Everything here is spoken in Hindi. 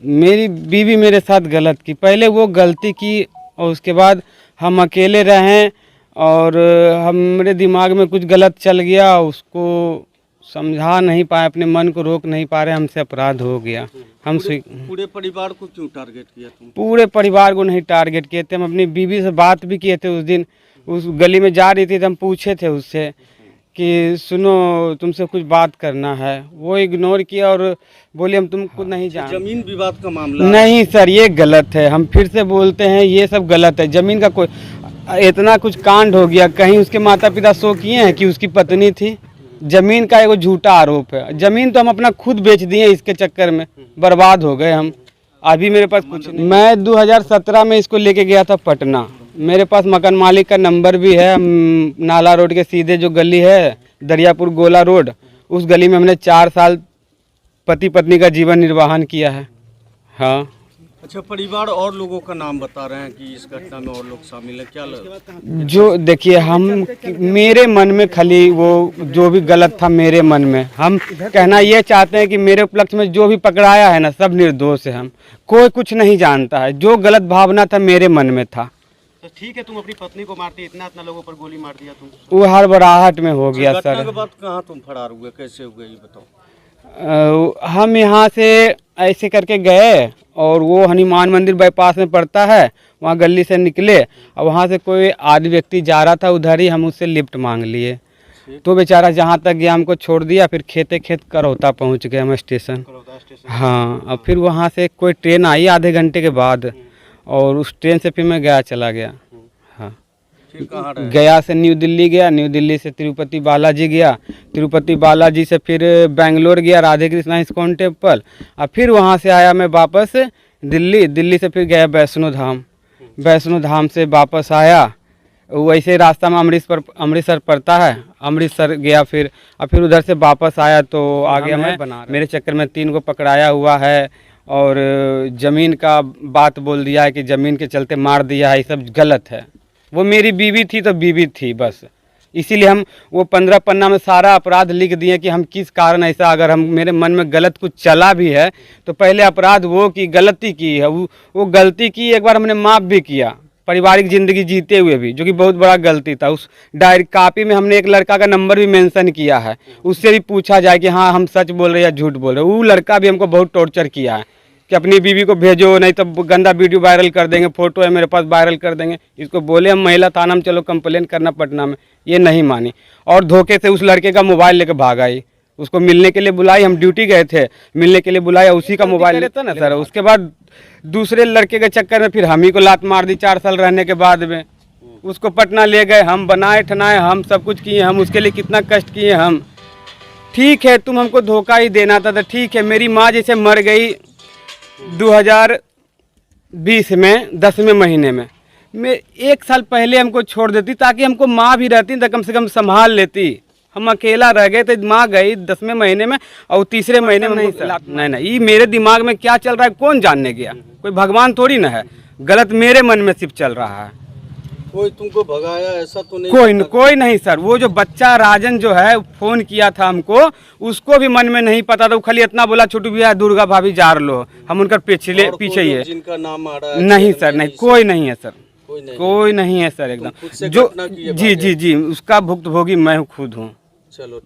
मेरी बीवी मेरे साथ गलत की, पहले वो गलती की और उसके बाद हम अकेले रहें और हमारे दिमाग में कुछ गलत चल गया, उसको समझा नहीं पाए, अपने मन को रोक नहीं पा रहे, हमसे अपराध हो गया। हम पूरे परिवार को क्यों टारगेट किया तुम? पूरे परिवार को नहीं टारगेट किए थे, हम अपनी बीवी से बात भी किए थे। उस दिन उस गली में जा रही थी तो हम पूछे थे उससे कि सुनो तुमसे कुछ बात करना है, वो इग्नोर किया और बोले हम तुमको नहीं जानते। जमीन विवाद का मामला? नहीं सर, ये गलत है, हम फिर से बोलते हैं ये सब गलत है। जमीन का कोई इतना कुछ कांड हो गया, कहीं उसके माता पिता शो किए हैं कि उसकी पत्नी थी? जमीन का एक झूठा आरोप है। जमीन तो हम अपना खुद बेच दिए, इसके चक्कर में बर्बाद हो गए हम। अभी मेरे पास कुछ नहीं। मैं 2017 में इसको लेके गया था पटना, मेरे पास मकान मालिक का नंबर भी है। नाला रोड के सीधे जो गली है दरियापुर गोला रोड, उस गली में हमने 4 साल पति पत्नी का जीवन निर्वाहन किया है। हाँ। अच्छा, परिवार और लोगों का नाम बता रहे हैं कि इस घटना में और लोग शामिल हैं, क्या जो देखिए हम मेरे मन में खाली वो जो भी गलत था मेरे मन में, हम कहना ये चाहते हैं कि मेरे उपलक्ष्य में जो भी पकड़ाया है ना, सब निर्दोष है। हम कोई कुछ नहीं जानता है, जो गलत भावना था मेरे मन में था। तो ठीक है, तुम अपनी पत्नी को मारती, इतना लोगों पर गोली मार दिया तुम? वो हड़बड़ाहट में हो गया सर। घटना के बाद कहाँ तुम फरार हुए, कैसे हुए ये बताओ? हम यहाँ से ऐसे करके गए और वो हनुमान मंदिर बाईपास में पड़ता है, वहाँ गली से निकले और वहाँ से कोई आदि व्यक्ति जा रहा था उधर ही, हम उससे लिफ्ट मांग लिए। तो बेचारा जहाँ तक गया हमको छोड़ दिया, फिर खेते खेत करौता पहुँच गए हम स्टेशन। हाँ, अब फिर वहाँ से कोई ट्रेन आई आधे घंटे के बाद और उस ट्रेन से फिर मैं गया चला गया। हाँ, गया से न्यू दिल्ली गया, न्यू दिल्ली से तिरुपति बालाजी गया, तिरुपति बालाजी से फिर बेंगलोर गया राधे कृष्णा इस्कॉन टेम्पल, और फिर वहाँ से आया मैं वापस दिल्ली, दिल्ली से फिर गया वैष्णो धाम, वैष्णो धाम से वापस आया। वैसे रास्ता में अमृतसर पड़ता है, अमृतसर गया फिर, और फिर उधर से वापस आया तो आ गया मैं। मेरे चक्कर में 3 को पकड़ाया हुआ है और ज़मीन का बात बोल दिया है कि ज़मीन के चलते मार दिया है, ये सब गलत है। वो मेरी बीवी थी तो बीवी थी बस, इसीलिए हम वो 15 पन्ना में सारा अपराध लिख दिए कि हम किस कारण ऐसा, अगर हम मेरे मन में गलत कुछ चला भी है तो पहले अपराध वो की गलती की है, वो गलती की, एक बार हमने माफ़ भी किया पारिवारिक ज़िंदगी जीते हुए भी, जो कि बहुत बड़ा गलती था। उस डायरी कापी में हमने एक लड़का का नंबर भी मेंशन किया है, उससे भी पूछा जाए कि हाँ हम सच बोल रहे हैं या झूठ बोल रहे हैं। वो लड़का भी हमको बहुत टॉर्चर किया है कि अपनी बीवी को भेजो, नहीं तो गंदा वीडियो वायरल कर देंगे, फोटो है मेरे पास वायरल कर देंगे। इसको बोले हम महिला थाना में चलो कंप्लेंट करना पटना में, ये नहीं मानी और धोखे से उस लड़के का मोबाइल लेकर भाग आई। उसको मिलने के लिए बुलाई, हम ड्यूटी गए थे, मिलने के लिए बुलाया, उसी का मोबाइल लेता ना सर। उसके बाद दूसरे लड़के के चक्कर में फिर हम ही को लात मार दी 4 साल रहने के बाद में। उसको पटना ले गए, हम बनाए ठनाए, हम सब कुछ किए, हम उसके लिए कितना कष्ट किए हम। ठीक है, तुम हमको धोखा ही देना था तो ठीक है। मेरी माँ जैसे मर गई 2020 में 10वें महीने में, मैं 1 साल पहले हमको छोड़ देती ताकि हमको माँ भी रहती तो कम से कम संभाल लेती। हम अकेला रह गए तो माँ गई 10वें महीने में और तीसरे महीने में नहीं, ये मेरे दिमाग में क्या चल रहा है कौन जानने गया, कोई भगवान थोड़ी ना है। गलत मेरे मन में सिर्फ चल रहा है। कोई तुमको भगाया ऐसा तो नहीं? कोई नहीं सर। वो जो बच्चा राजन जो है फोन किया था हमको, उसको भी मन में नहीं पता था, वो खाली इतना बोला छोटू भैया दुर्गा भाभी जार लो, हम उनका पीछे ही है। जिनका नाम आ रहा है? नहीं सर, नहीं, कोई नहीं है सर, कोई नहीं है सर एकदम। जो जी, उसका भुक्तभोगी मैं खुद हूँ। चलो।